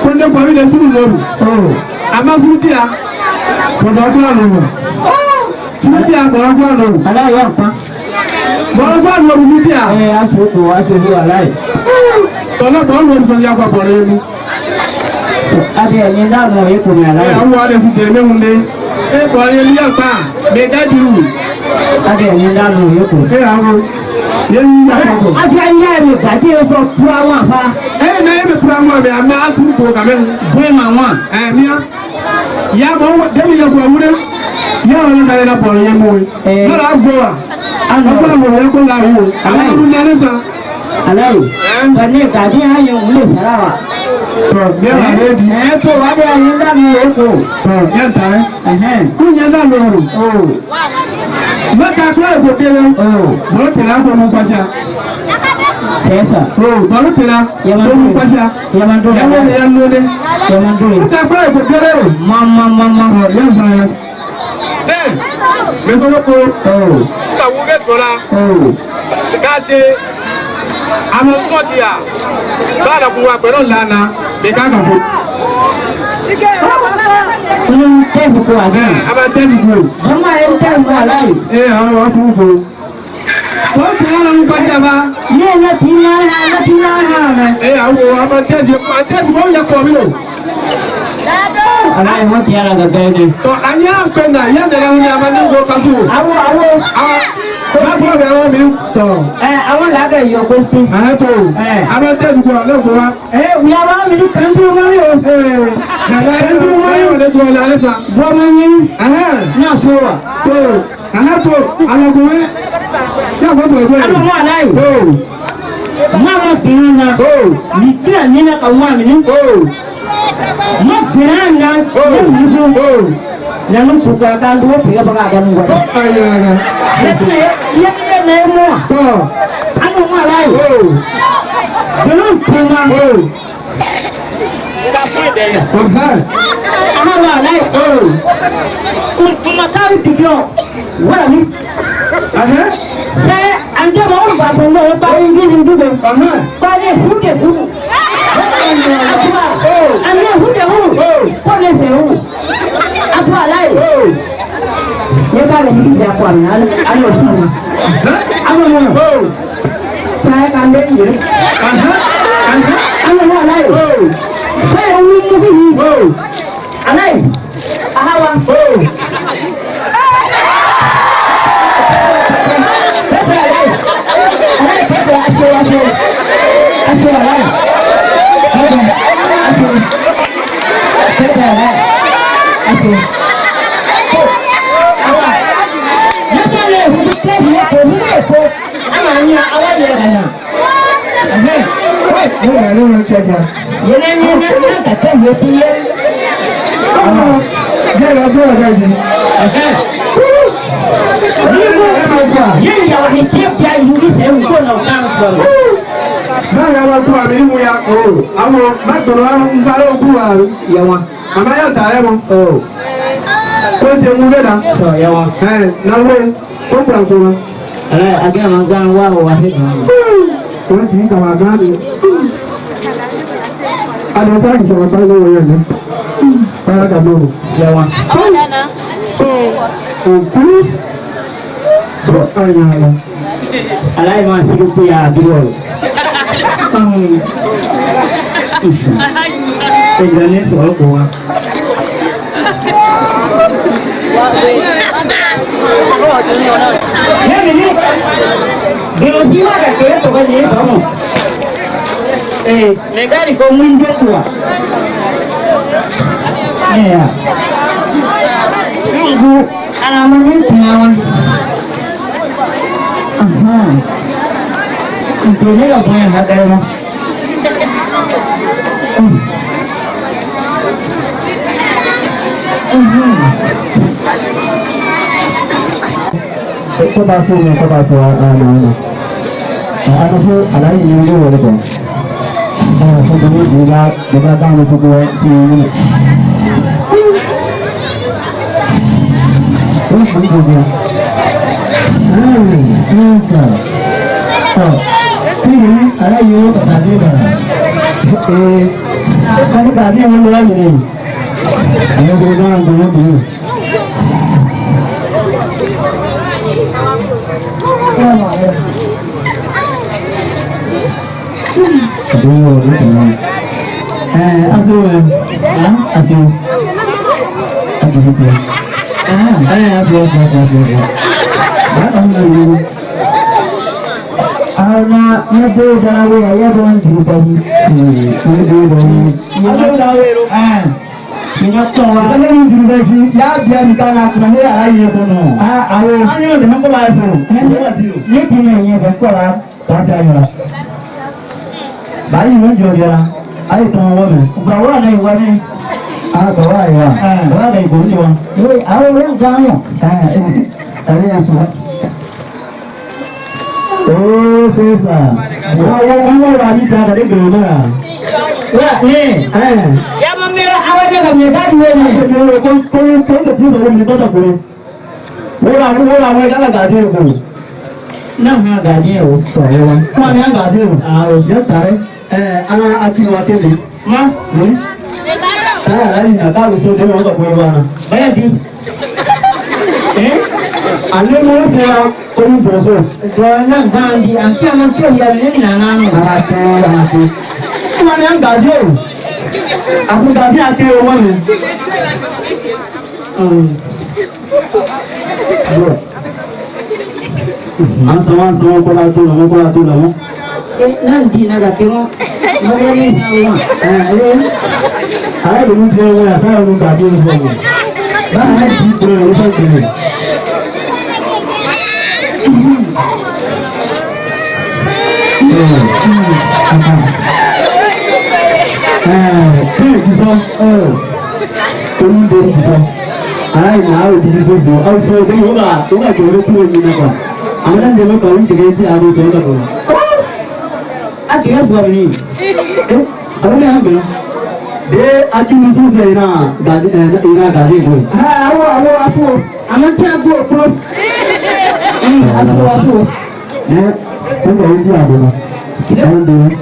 Kunde kwa vile suru loru. Ama surutia. Kodakula loru. Surutia kodakula loru. Alai apa? Kodakula loru surutia. Aku alai. Tola loru surutia kwa boremu. Ada yang dah mau ikut alai. Awu ada surutia munde. Boremu yang pa. Beda dulu. Ada yang dah mau ikut. Awu. Ada yang ni tadi itu perawan apa? Na ebe perawan be ama asuru ko kamen. Boleh mama. Mia. Ya mau demi ya gua muda. Ya orang dari na boremu. Mala gua. Apa mau ya ko la hu. Ala lu na nesa. Alai. Tadi tadi hanya boleh salah. Ya ready. Tu ada yang dah mau ikut. Ya tahu. Ku nyanda loru. Maka kula ko tele. Bo tela ko mu kwasha. Sesa. Baru tela. Ko mu kwasha. Yamandu. Yamandu. Yamandu. Maka kula ko tele. Mama. Ya saya. Meso ko. Ka wuge dola. Ka se ama sosia. Ba da kuwa pẹ̀lú lana be ka ka ko. Tẹ́sí kó àgbà. Aba tẹ́sí kó. Mama yẹn tẹ́sí kó àláyé. Àwọn wa fún ko. Ko ti la mu ko ja ba. Ye na ti na ha. Àwọn aba tẹ́sí ko ya ko mi lo. Àláyé wọ́n ti yára gẹ́gẹ́ ni. To anya pe na ya de la hu ya ma ni go ka su. Àwọn. Ba ko be àwọn mi to. Àwọn làákẹ́ yọ kó sí. To. Aba tẹ́sí ko le ko wa. Wíyá bá mi ní kan tó máa yọ. Bọ́mọ yín. Náà tó wà. Àwọn àláyé. Máa kìí na. Nìkíra nínú àwọn àmì ní. Má kìí na. Yẹ́n mú sọ. Lẹ́nu kùkù àtàndó wọ́n fìyà bọ́gá àdánù wọ̀. Yẹ́n lé mọ́. Àwọn àláyé. Bẹ́lú kùmà. Àwọn àláyé. Kùmàkárì dìgbò. Wọ́n mi. Ṣé àjọba ó gbà tó lọ́wọ́ bá ń gbé ní dúdú? Parí ìhúdè hù. Àmì ìhúdè hù. Kó lè ṣe hù. Àtúwà láyé. Yẹ ká lè ní ìjà pọ̀ àmì alẹ́ òfin mi. Àwọn ọmọ. Ṣáyẹ ká lé ìyẹn. Àwọn ọmọ aláyé. Ṣáyẹ wí ní bí yìí. Aláyé. Àháwa. Báyọ̀ wá kú àmì ní mo ya kó àwọn mágbọ̀rọ̀ àwọn ń sáré òkú wa yẹ wọn. Àmọ́ yóò tààrẹ wọn. Kó ṣe mú bẹ́ẹ̀ dá. Sọ yẹ wọn. Náwó ó kúrò àkó wọn. Agẹ́ àwọn gan wà wà sí kan. Wọ́n ti ń kàwá gan ni. Àdùnsá ìjọba bá lówó yẹn ní. Báyọ̀ dà lóru. Yẹ wọn. Òkú. Bọ́ àyàn rẹ̀. Aláì máa ṣe ló pé àdúrà rẹ̀. Ìgbà ní sọ̀rọ̀ kò wá. Yẹ́nì ní gbèrò sí wà kẹ̀kẹ́ tó bá yẹ sọ́mọ̀. Mẹ̀gáàrì kò mú ń dẹ́kù wá. Ṣùgbù ara wọn ní ìtìyà wọn. Ìtòlẹ́ ọ̀gbọ́n yẹn lágbára wọn. Kó bá fún mi, kó bá fún wa. Ano po, alay yung yung wala ko. So dulu juga kang itu ko ini. Oh, begitu dia. Susah. Oh, ini alay yung tadi kan. Kalau tadi yang mulai ini. Ano ko dulu. Aduh, ini asu, asu, Bayi mun jodoh, ayo temu wame. Bawa nih wame. Bawa ya. Bawa nih kunci wam. Ini awal yang jangan. Tadi yang suka. Oh, susah. Awal kamu lagi dari dulu lah. Ya, nih. Ya memang awalnya kami tadi ini. Kau kecil baru kita tak boleh. Orang jangan gaji aku. Nah, gaji aku. Soalnya. Mana yang gaji aku? Ya tarik. Anak acing waktu ni, mah, lari nak tahu sudah orang tak boleh mana. Bayar di, ane mana saya orang bosor. Jangan ganti, angki yang ni nangan. Hati. Mana yang gaji? Aku gaji hati orang ni. Sama kola tu lama. Nanti nak tengok mana ni semua. Ada belum tengok saya belum tadi semua. Dah ada cerita besar ni. Tu bisa. Kau dari bisa. Ay, now this is so. Also, they yoga jodoh tu ni nak. Amaran jema kau ni tiga je ada soal tu. Aja buat ni. Kalau ni apa? Dia aja musuh saya na gaji tu. Awak aku. Amat aku. Aku. Kau ini apa? Kita ni.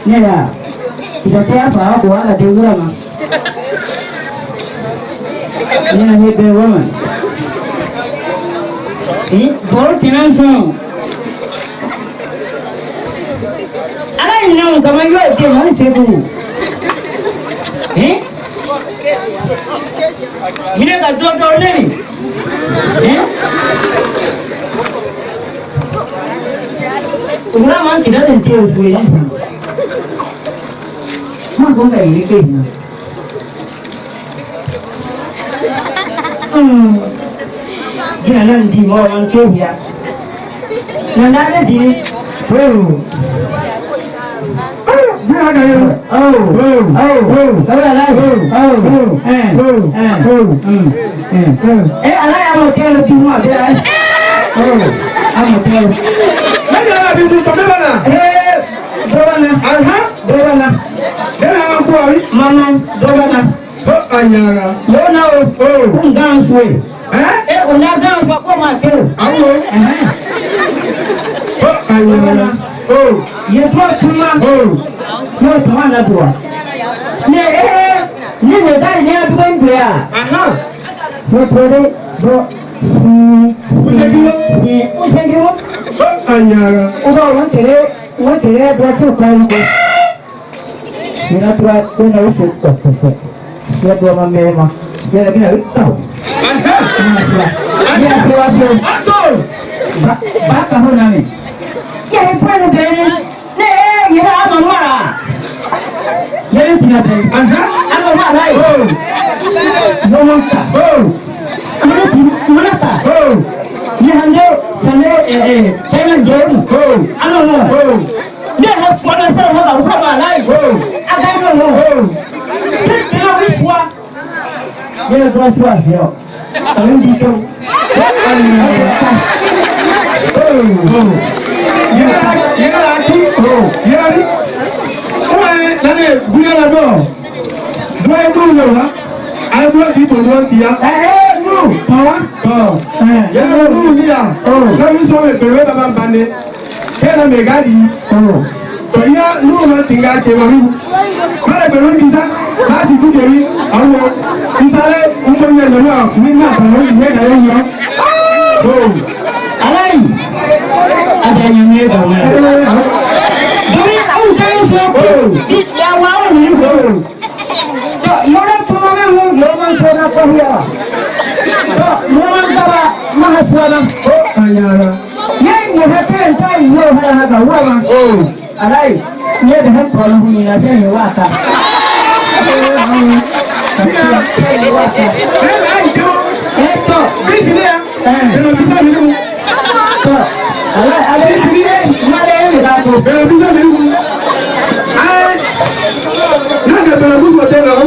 Ni ya. Kita apa? Aku ada di rumah. Ni hanya di rumah. Ini baru tinan song. Alah ini kamu juga dia mana sebu? Ini kat dua ni. Orang mana tidak ada dia tu. Mak kau tak ini ke? Dia nanti mau orang ke ya. Nanda di. Dia ada yang. Kau ada lagi. Alai amo tiang lebih muat dia. Amo tiang. Mana ada bisu tapi mana? Doana. Doana. Dia nak aku ni. Mama, doana. Anyara. Doana. Undang suai. Undang suai mati. Aku. Anyara. Ye tua cuma. Tua cuma nak tua. Ni dah ni ada pun dia. Tua do. Usen dia. Anyara. Udah orang tere dua tu kau. Mira tua tu nak usut. Dia tua mama. Dia lagi nak tahu. Dia tua tu. Bak kau nami. Yang pernah beri. Ni apa mana? Yang tidak beri. Apa mana? Nomor tak. Mana tak? Ni hanya saya jom. Ano. Dia harus mana saya harus apa lagi? Ada mana? Kita wiswa. Dia wiswa dia. Kalau dia lulu ni ya sẹ́yìn sọ èpèrè bàbá bande kẹ́nà mẹ́gàdì tọ́ yá lulu ma ti nga kẹ́ wọ́n wíwú kọ́lẹ̀ pẹ̀lú kìsá láti kú kẹ́rí àwọn ìsàlẹ̀ ńfọ̀nyẹ̀ lọ́wọ́ àfúnni náà tọ̀wọ́ ìwé ìdáyé yọ. Aláì àjẹyìn ní ẹ̀dọ̀ náà. Torí àwọn ìdáyé sọ ìṣẹ́ àwọn àwọn ìlú. Yọ̀rọ̀ tó máa ń mú yóò máa ń sọ náà kọ́ yà. Yóò máa ń dábàá máa sọ náà. Yẹ́n yóò fẹ́ fẹ́ ń sáyé yóò fẹ́ hàn kà wọ́n ma. Aláì ní ẹ̀dọ̀ fẹ́ pọ̀ lọ́hùn yìí àti ẹ̀yìn wá ta. Ẹ̀tọ́ bísí ni ya ẹ̀rọ bísí mi ni mu. Aláì bísí ni ìmọ̀lẹ́ ẹ̀rọ ìdáko. Ẹ̀rọ bísí mi ni mu. Náà kẹ́ bẹ̀rẹ̀ bísí ọ̀tẹ̀ náà.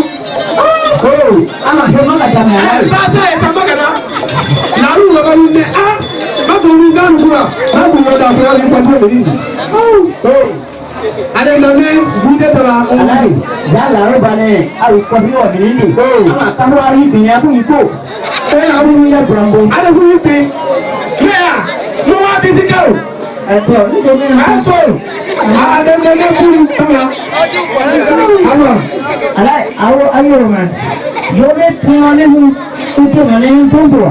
Ama ṣe mọ́ kàjá mi aláì. Baasa ẹ̀ka mọ́kàdá. Làárù lọ́ba ní ní á. Bàtò ní dánù kúrò. Bàtò ní ọ̀dà àbúrò ní pàtó èyí. Adéńdọ́lé gúdé tọ́ra. Aláì yálà ó balẹ̀ àwùjọ bí wọ́n ní ní. Ama káwọ́ ayé ìgbìyànjú àbúrò ikó. Àbúrò yẹ gbọ̀ngbò. Adékun yìí pé kílẹ̀ ló wá bí sí kẹ́rù. Ẹ̀tọ́ nítorí Ẹ̀tọ́ Adéńdọ́lé kúrú tọ́ra. Aláì àwọn ayé rẹ̀ mọ̀. Yóò lé tún wọn nínú tuntun wọn nínú tó ń bọ̀.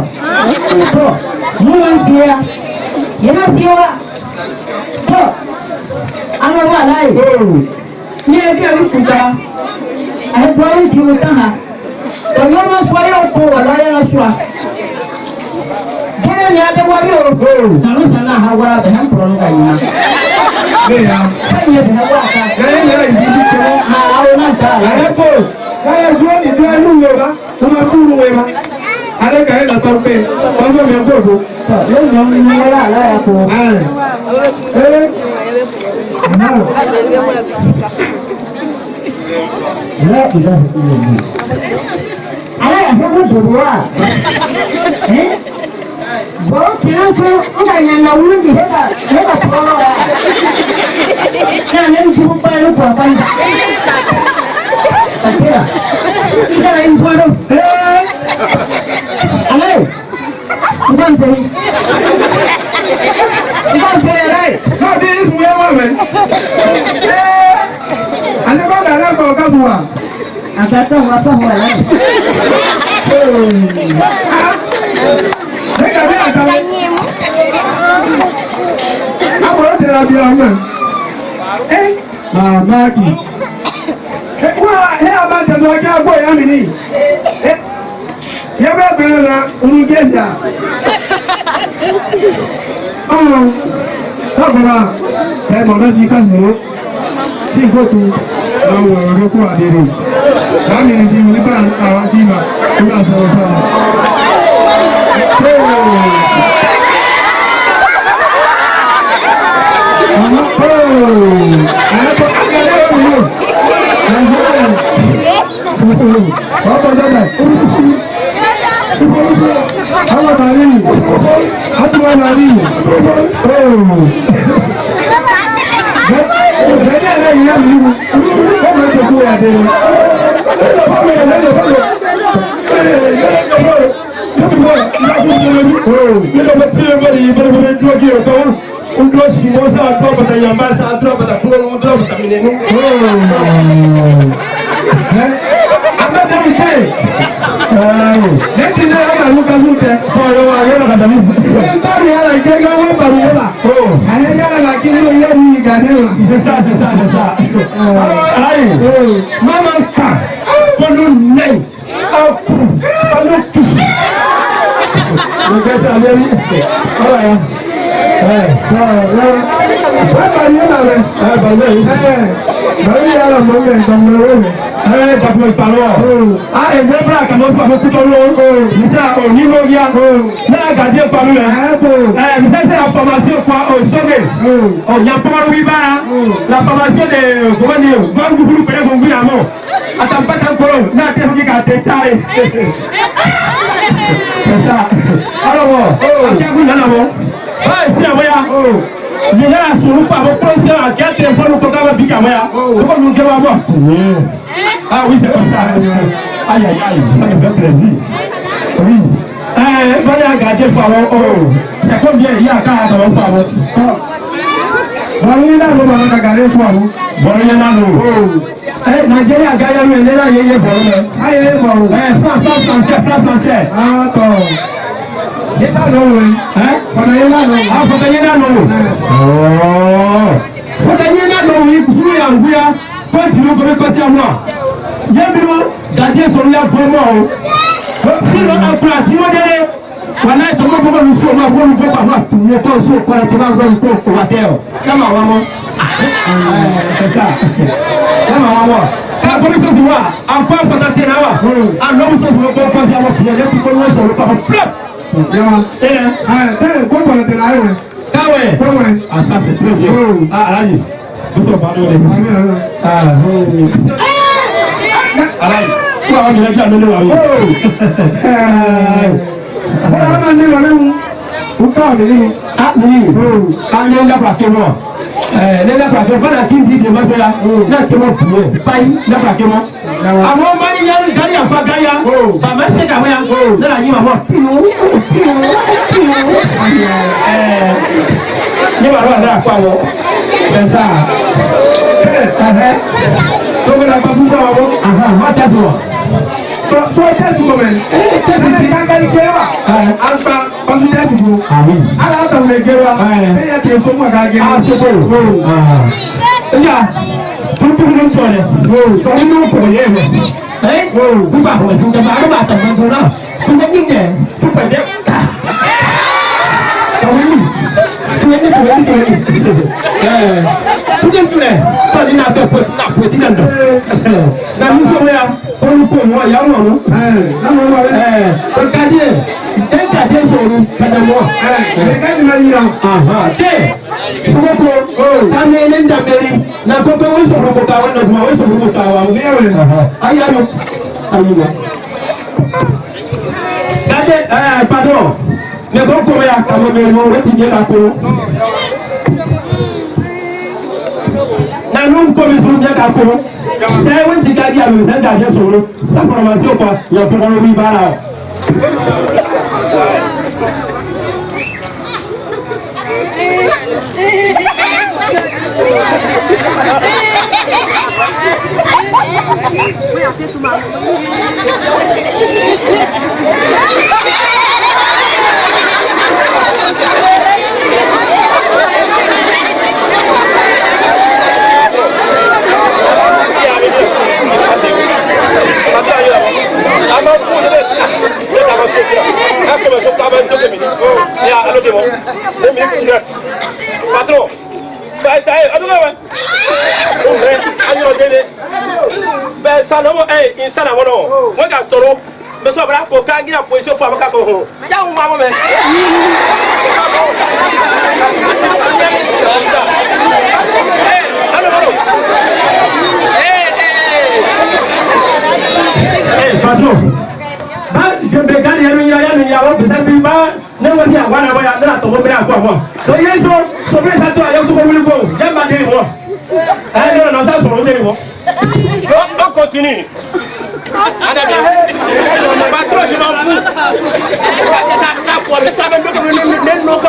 Tọ́ mú wọn fi ya. Yẹ́n náà fi wá. Tọ́ àwọn wà láì. Ní ẹgbẹ́ orí kùtà. Àìpọ̀ orí ti wò tán ha. Ọ̀yọ́ máa sọ ayé òkú wà láyé náà sọ. Gẹ́gẹ́ ni Adéwálé o. Sàlù sàlù àhàwọ̀ abẹ̀ hàn pọ̀rọ̀ nígbà yìí náà. Bẹ́ẹ̀ni ẹ̀bẹ̀ hàn wá ká. Lẹ́yìn lẹ́yìn ìdíjú kẹ́. Àwọn náà ta àlẹ́. Ẹ̀kọ́ káyọ̀ dúró ní dúró ní ìwé wa. Tọ́mọ kúrú wẹ̀ ma. Adéka yẹn lọ́tọ́ pé ọjọ́ mi gbọ́ bò. Yóò yọ ní wọ́n aláya kó. Aláya fẹ́ kó dòdò wá. Bọ̀ tí wọ́n fẹ́ ọ̀gá yẹn lọ wúlò ní ẹ̀ka tó lọ́wọ́. Náà lẹ́nu tí wọ́n bá yẹn lọ́pọ̀ àpá yìí. Àkíyà, ìjọba yìí ń gbọ́dọ̀. Aláì, ìgbà ń tẹ̀lé. Ìgbà ń tẹ̀lé aláì. Náà bí ìsìn wíwá wà mẹ́. Àdébọ̀dà náà kọ̀ ọ̀gá fún wa. Àgbàtọ̀ wà fún wa láì. Nígbà bí àtàwọn. Àbọ̀rọ̀ ti ra bí ọmọ. Màmá kì. Wọ́n ẹ̀ àbá tẹ̀lé ọjọ́ àgbọ̀ ìyá mi ní. Yẹ bẹ́ẹ̀ bẹ̀rẹ̀ la òun gẹ̀ẹ́jà. Ọ̀gbọ̀nà ẹ̀gbọ̀n náà ti kàn sí sí ìkókò àwọn ọ̀rọ̀ kó àdèrè. Láàmì ní ti nípa àwọn tí mà tó bá sọ̀rọ̀ sọ̀rọ̀. Ẹ̀ẹ́dọ̀ akẹ́lẹ́ òun yóò. Ọkọ̀ jẹ́jẹ́. Àwọn bàrí yìí. Àtúwọ̀ bàrí yìí. Gẹ́gẹ́ lẹ́yìn yá mi wú. Ó máa ń tẹ̀kú ẹ̀dẹ́ ni. Untuk semua saat dua benda yang bahasa dua benda keluar dua benda minum. Anda jadi teh. Nanti dia akan luka luka. Kalau ada nak ada ni. Entah dia lagi jangan orang baru lah. Hanya jangan lagi ni yang ni gana. Desa. Ay, mama kah, perlu naik, aku perlu kis. Mungkin saya ni, apa ya? Berapa ni nak? Banyak. Baru dia lah mungkin kamu. Dapat paruh. Berapa kamu paruh kutolong? Bisa ni logia. Nak gaji paruh lah. Bisa saya formasi apa? Soge. Yang paruh ibarat. La formation de comment dire? Vang guru pere gongu yamo. Atampa tankoro. Na te hoki ka te tare. Ça. Alors, aku nana mo. Si amoya. Ni na suru pa mo procès à quel téléphone ko ka ba fika moya. Ko nous ke wa mo. Ah oui, c'est comme ça. Aïe, ça me fait plaisir. Oui. bọ́dà gàdé fàwọ́ ẹ̀kọ́ bí ẹ̀yí àká àtàwọn fàwọ́. bọ̀rọ̀ yín náà ló bọ̀ lọ́dà gàdé fún àwọn. bọ̀rọ̀ yín náà lò. Nàìjíríà gáyà mi ẹ̀lẹ́rà yẹyẹ bọ̀rọ̀ mẹ́. ayẹyẹ bọ̀rọ̀. France. àtọ̀ yíta lọ́wọ́ fọ̀tà yín náà lọ́wọ́. fọ̀tà yín náà lọ́wọ́. fọ̀tà yín náà lọ́wọ́ yìí kúrú yà ń gbéya kóòtù ló kọ́ kọ́sí àwọn. yẹ́nbí wo gàdé sọ̀rọ̀ yà fọ́ mọ́ o. sínú àkùrà tí wọ́n dẹ́ wàlá ìtọ́gbọ́ gbọ́dọ̀ ní sùn ọmọ ní pépà náà tì yẹ tó sùn kọ́ ẹ̀ tó bá ń gbọ́ ní kó wà tẹ́ ọ. kẹ́mà wà mọ́. kẹ́mà wà mọ́. ká bọ́lísọ̀sì wà àpá fọ̀tà tẹ̀ náà wà. àlọ́wọ́sọ̀sì wọn kọ́ fọ́sí àwọn kìlẹ̀ lẹ́kùn kọ́ ní wọ́n sọ̀rọ̀ pàpọ̀ flap. tẹ́lẹ̀ kó bọ̀rọ̀ tẹ̀lé ayé wẹ̀. káwẹ̀ àṣàṣe tó yẹ aláyè bísọ̀ bá lóore. aláyè kó àwọn ìyẹn jà lórí wà yìí. bọ́lá máa ní lọ́lẹ́ mu ó ká ọ̀dẹ́ nínú. a ní lápá kémọ̀ ní lápá kémọ̀ bọ́lá kí n ti di mọ́sọ́lá náà kémọ̀ kúrò báyìí lápá kémọ̀. àwọn ọmọ ní yàrá ìdárí àfa gáyà bàmá ṣe kàwé ya náà yìí wà wọ́n. ní wàá wà náà pa wọ́n. ẹ̀sà tó bẹ̀rẹ̀ àgbà fún bọ́ọ̀ wọ́n. má tẹ̀sí wọ̀. so tẹ́sí kò mẹ́rin. tẹ́sí kankan gbé wa. alfa pàṣẹ tẹ́sí kò. ala ta wule gbé wa. bẹ́ẹ̀ yà tẹ̀ sọ́mọ́ ká gbé. a ṣe kó. ẹ̀yà tuntun ló ń tọ̀ dẹ̀. tọ́wọ́n ló ń kọ̀ yé wẹ̀. nígbà wọ̀ sí ìjọba àrùbà àtàwọn náà tún bẹ́ nígbẹ̀ tún pẹ̀lẹ́ ká. tọ́wọ́n yìí tún bẹ́ nígbẹ̀ tún tulẹ̀ tọ́ni náà bẹ̀ fún àfọ̀tí náà dọ̀. na nisɔn ya kɔni ko mɔ yan mɔ no. o ka di ye e ka den sɔrɔ ka ɲɛ mɔ. kẹ́ni ma yira. te sogo ko k'an bɛ ne danbɛri na ko ko o sɔrɔ ko k'a wa na tuma o sɔrɔ ko k'a wa. ayi ayi ayi wa. gade pardon ne ko ko ya kama bɛ yen o ti ɲɛ ka ko. nanu komisɔn ɲɛ ka ko. sɛ o ti ka di a bɛ sɛ gade sɔrɔ safaromasi o kɔ yan tɔgɔ bi baara o. Patron, ça y est, ben ça non, il s'en a mon moi quand toro, mais ça va pour quand il a position pour avoir quoi. Ya ou maman mais. Patron, je me gagne ya wa bisa bi ba ne mo ti awa na ba ya na to mo be akwa mo to yeso so be sa to ayo so mo wuli ko ya ma de mo no sa so mo de mo On continue. Patron, je m'en fous. Ta foi, c'est pas même que nous ne nous